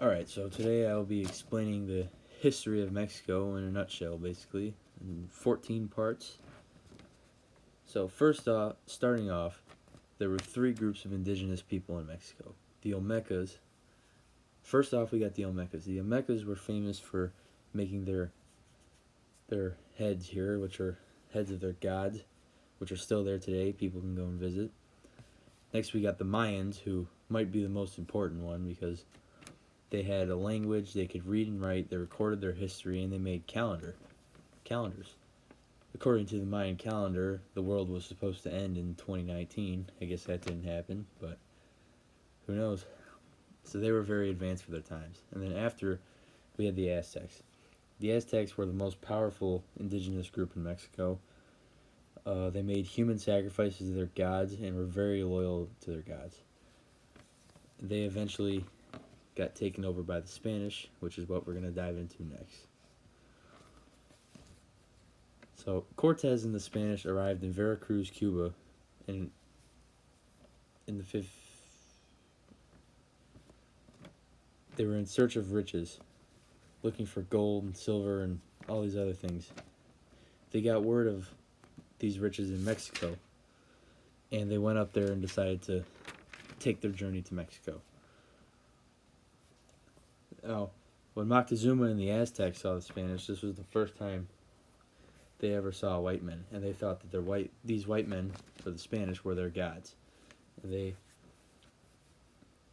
Alright, so today I'll be explaining the history of Mexico in a nutshell, basically, in 14 parts. So, first off, starting off, there were three groups of indigenous people in Mexico. The Olmecas. First off, we got the Olmecas. The Olmecas were famous for making their heads here, which are heads of their gods, which are still there today. People can go and visit. Next, we got the Mayans, who might be the most important one because they had a language, they could read and write, they recorded their history, and they made calendars. According to the Mayan calendar, the world was supposed to end in 2019. I guess that didn't happen, but who knows? So they were very advanced for their times. And then after, we had the Aztecs. The Aztecs were the most powerful indigenous group in Mexico. They made human sacrifices to their gods and were very loyal to their gods. They eventually got taken over by the Spanish, which is what we're going to dive into next. So Cortez and the Spanish arrived in Veracruz, Cuba, in the fifth. They were in search of riches, looking for gold and silver and all these other things. They got word of these riches in Mexico, and they went up there and decided to take their journey to Mexico. Now, when Moctezuma and the Aztecs saw the Spanish, this was the first time they ever saw white men, and they thought that these white men, for the Spanish, were their gods. And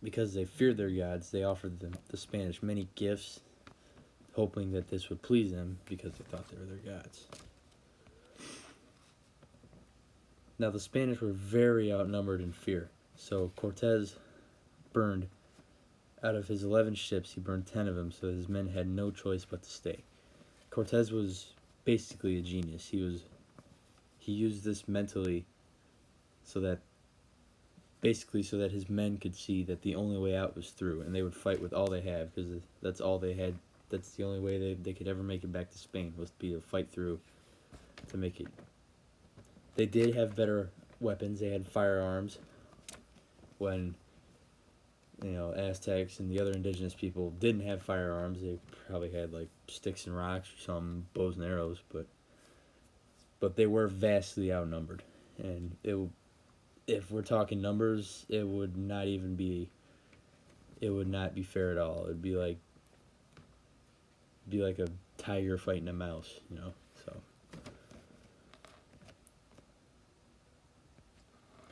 because they feared their gods, they offered the Spanish many gifts, hoping that this would please them because they thought they were their gods. Now, the Spanish were very outnumbered in fear, so Cortez burned, out of his 11 ships, he burned 10 of them, so his men had no choice but to stay. Cortez was basically a genius. He used this mentally so that his men could see that the only way out was through, and they would fight with all they have because that's all they had. That's the only way they could ever make it back to Spain, was to be to fight through to make it. They did have better weapons. They had firearms when Aztecs and the other indigenous people didn't have firearms. They probably had like sticks and rocks or some bows and arrows, but they were vastly outnumbered, and if we're talking numbers, it would not be fair at all. It'd be like a tiger fighting a mouse, So,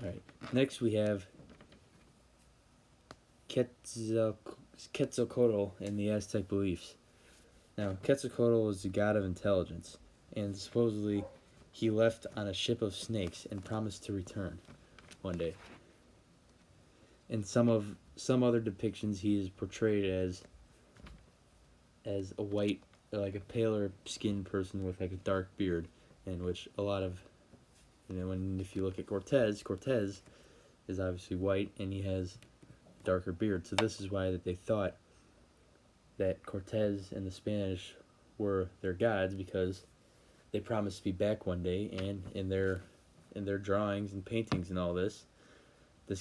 all right. Next we have Quetzalcoatl and the Aztec beliefs. Now, Quetzalcoatl was the god of intelligence, and supposedly he left on a ship of snakes and promised to return one day. In some other depictions, he is portrayed as a white, like a paler skinned person with like a dark beard, in which a lot of, if you look at Cortez is obviously white and he has darker beard. So this is why that they thought that Cortez and the Spanish were their gods, because they promised to be back one day, and in their drawings and paintings and all this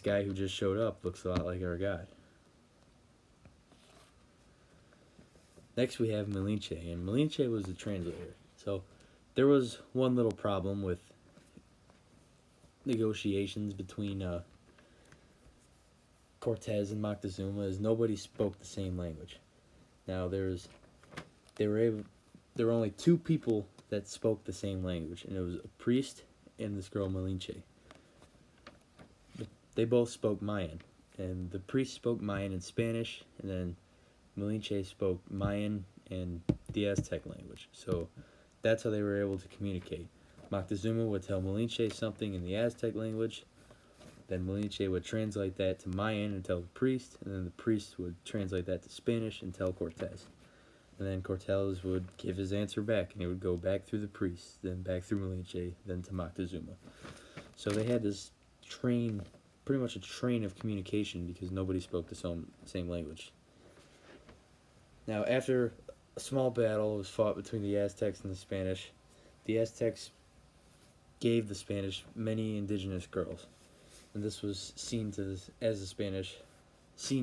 guy who just showed up looks a lot like our god. Next we have Malinche, and Malinche was the translator. So there was one little problem with negotiations between Cortez and Moctezuma, is nobody spoke the same language. Now there were only two people that spoke the same language, and it was a priest and this girl Malinche. They both spoke Mayan, and the priest spoke Mayan and Spanish, and then Malinche spoke Mayan and the Aztec language. So that's how they were able to communicate. Moctezuma would tell Malinche something in the Aztec language, then Malinche would translate that to Mayan and tell the priest, and then the priest would translate that to Spanish and tell Cortez. And then Cortez would give his answer back, and he would go back through the priest, then back through Malinche, then to Moctezuma. So they had this pretty much a train of communication, because nobody spoke the same language. Now, after a small battle was fought between the Aztecs and the Aztecs gave the Spanish many indigenous girls, and this was seen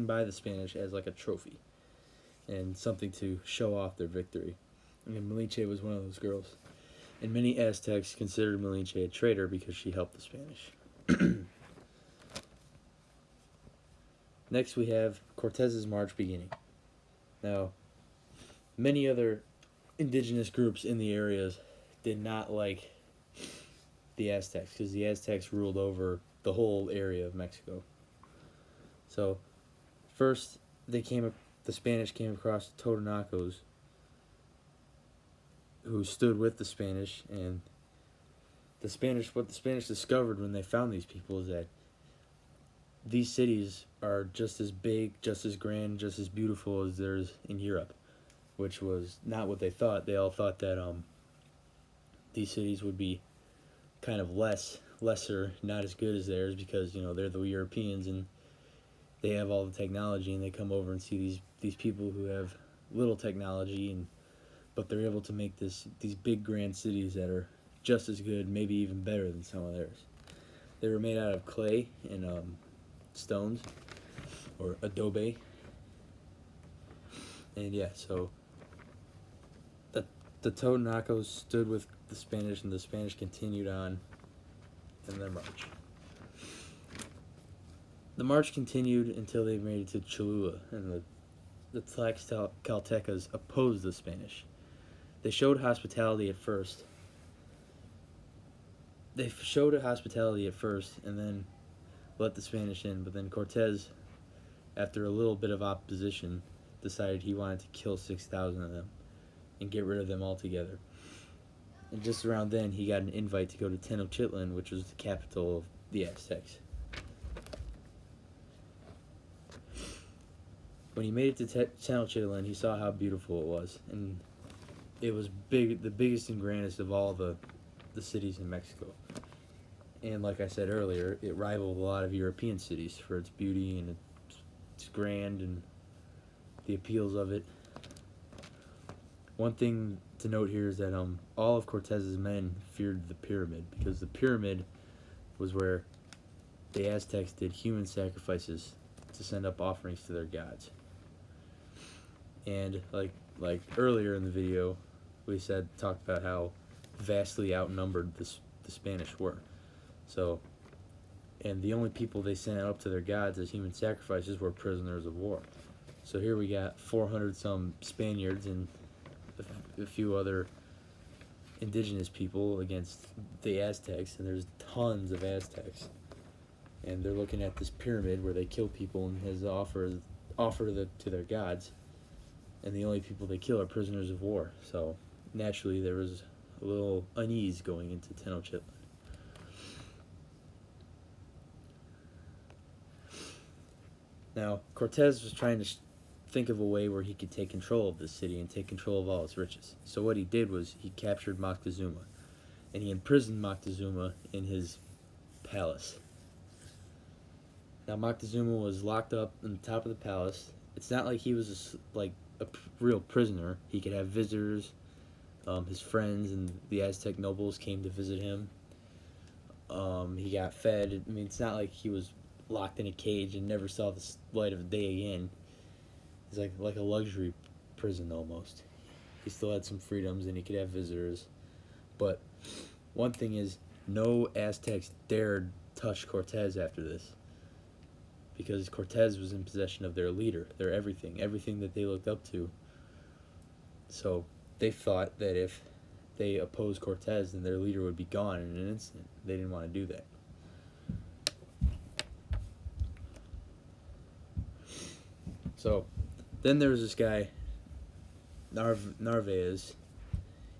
by the Spanish as like a trophy. and something to show off their victory. And Malinche was one of those girls. And many Aztecs considered Malinche a traitor because she helped the Spanish. Next we have Cortez's march beginning. Now, many other indigenous groups in the areas did not like the Aztecs because the Aztecs ruled over the whole area of Mexico. So, first the Spanish came across the Totonacos, who stood with the Spanish, and what the Spanish discovered when they found these people is that these cities are just as big, just as grand, just as beautiful as theirs in Europe, which was not what they thought. They all thought that these cities would be kind of lesser, not as good as theirs because, you know, they're the Europeans and they have all the technology, and they come over and see these people who have little technology, but they're able to make these big grand cities that are just as good, maybe even better than some of theirs. They were made out of clay and stones, or adobe. And yeah, so the Totonacos stood with the Spanish, and the Spanish continued on in their march. The march continued until they made it to Cholula, and the Tlaxcaltecas opposed the Spanish. They showed hospitality at first. And then let the Spanish in, but then Cortez, after a little bit of opposition, decided he wanted to kill 6,000 of them and get rid of them altogether. And just around then, he got an invite to go to Tenochtitlan, which was the capital of the Aztecs. When he made it to Tenochtitlan, he saw how beautiful it was, and it was the biggest and grandest of all the cities in Mexico. And like I said earlier, it rivaled a lot of European cities for its beauty and its grand and the appeals of it. One thing to note here is that all of Cortez's men feared the pyramid, because the pyramid was where the Aztecs did human sacrifices to send up offerings to their gods. And like earlier in the video, we talked about how vastly outnumbered the Spanish were. So, and the only people they sent up to their gods as human sacrifices were prisoners of war. So here we got 400 some Spaniards and a few other indigenous people against the Aztecs, and there's tons of Aztecs. And they're looking at this pyramid where they kill people and has offer to their gods, and the only people they kill are prisoners of war. So naturally there was a little unease going into Tenochtitlan. Now, Cortez was trying to think of a way where he could take control of the city and take control of all its riches. So what he did was he captured Moctezuma, and he imprisoned Moctezuma in his palace. Now, Moctezuma was locked up on the top of the palace. It's not like he was a real prisoner. He could have visitors. His friends and the Aztec nobles came to visit him. He got fed. I mean, it's not like he was locked in a cage and never saw the light of day again. It's like a luxury prison almost. He still had some freedoms and he could have visitors. But one thing is, no Aztecs dared touch Cortez after this, because Cortez was in possession of their leader, their everything that they looked up to. So they thought that if they opposed Cortez, then their leader would be gone in an instant. They didn't want to do that. So then there was this guy, Narvaez,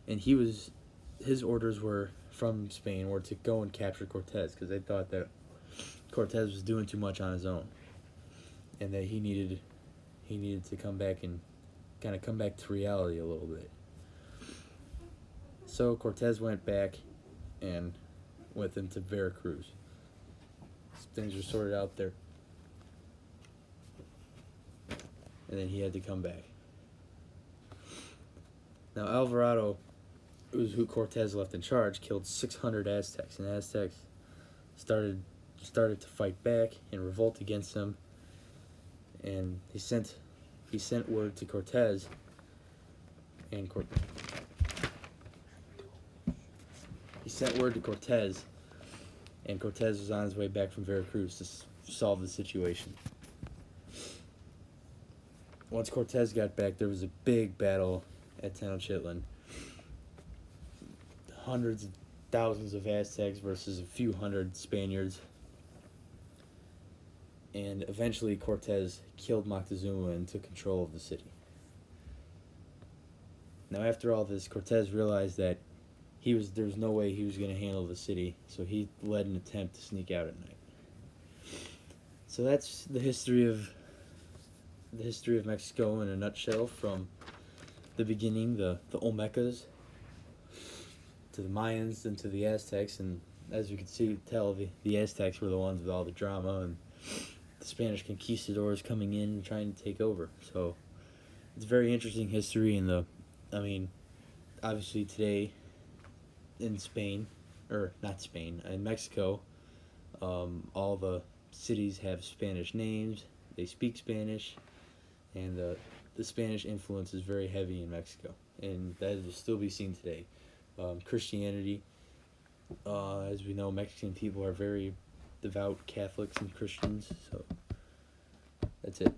and his orders were from Spain were to go and capture Cortez, because they thought that Cortez was doing too much on his own, and that he needed to come back and kind of come back to reality a little bit. So Cortez went back and went into Veracruz. Things were sorted out there. And then he had to come back. Now Alvarado, who Cortez left in charge, killed 600 Aztecs, and Aztecs started to fight back and revolt against him. And he sent he sent word to Cortez, and he sent word to Cortez, and Cortez was on his way back from Veracruz to solve the situation. Once Cortez got back, there was a big battle at Tenochtitlan. Hundreds of thousands of Aztecs versus a few hundred Spaniards. And eventually Cortez killed Moctezuma and took control of the city. Now after all this, Cortez realized that there was no way he was going to handle the city, so he led an attempt to sneak out at night. So that's the history of Mexico in a nutshell, from the beginning, the Olmecas, to the Mayans, and to the Aztecs. And as you can tell, the Aztecs were the ones with all the drama, and the Spanish conquistadors coming in and trying to take over. So it's a very interesting history. And obviously today in Spain, or not Spain, in Mexico, all the cities have Spanish names. They speak Spanish, and the Spanish influence is very heavy in Mexico, and that will still be seen today. Christianity, as we know, Mexican people are very devout Catholics and Christians, so that's it.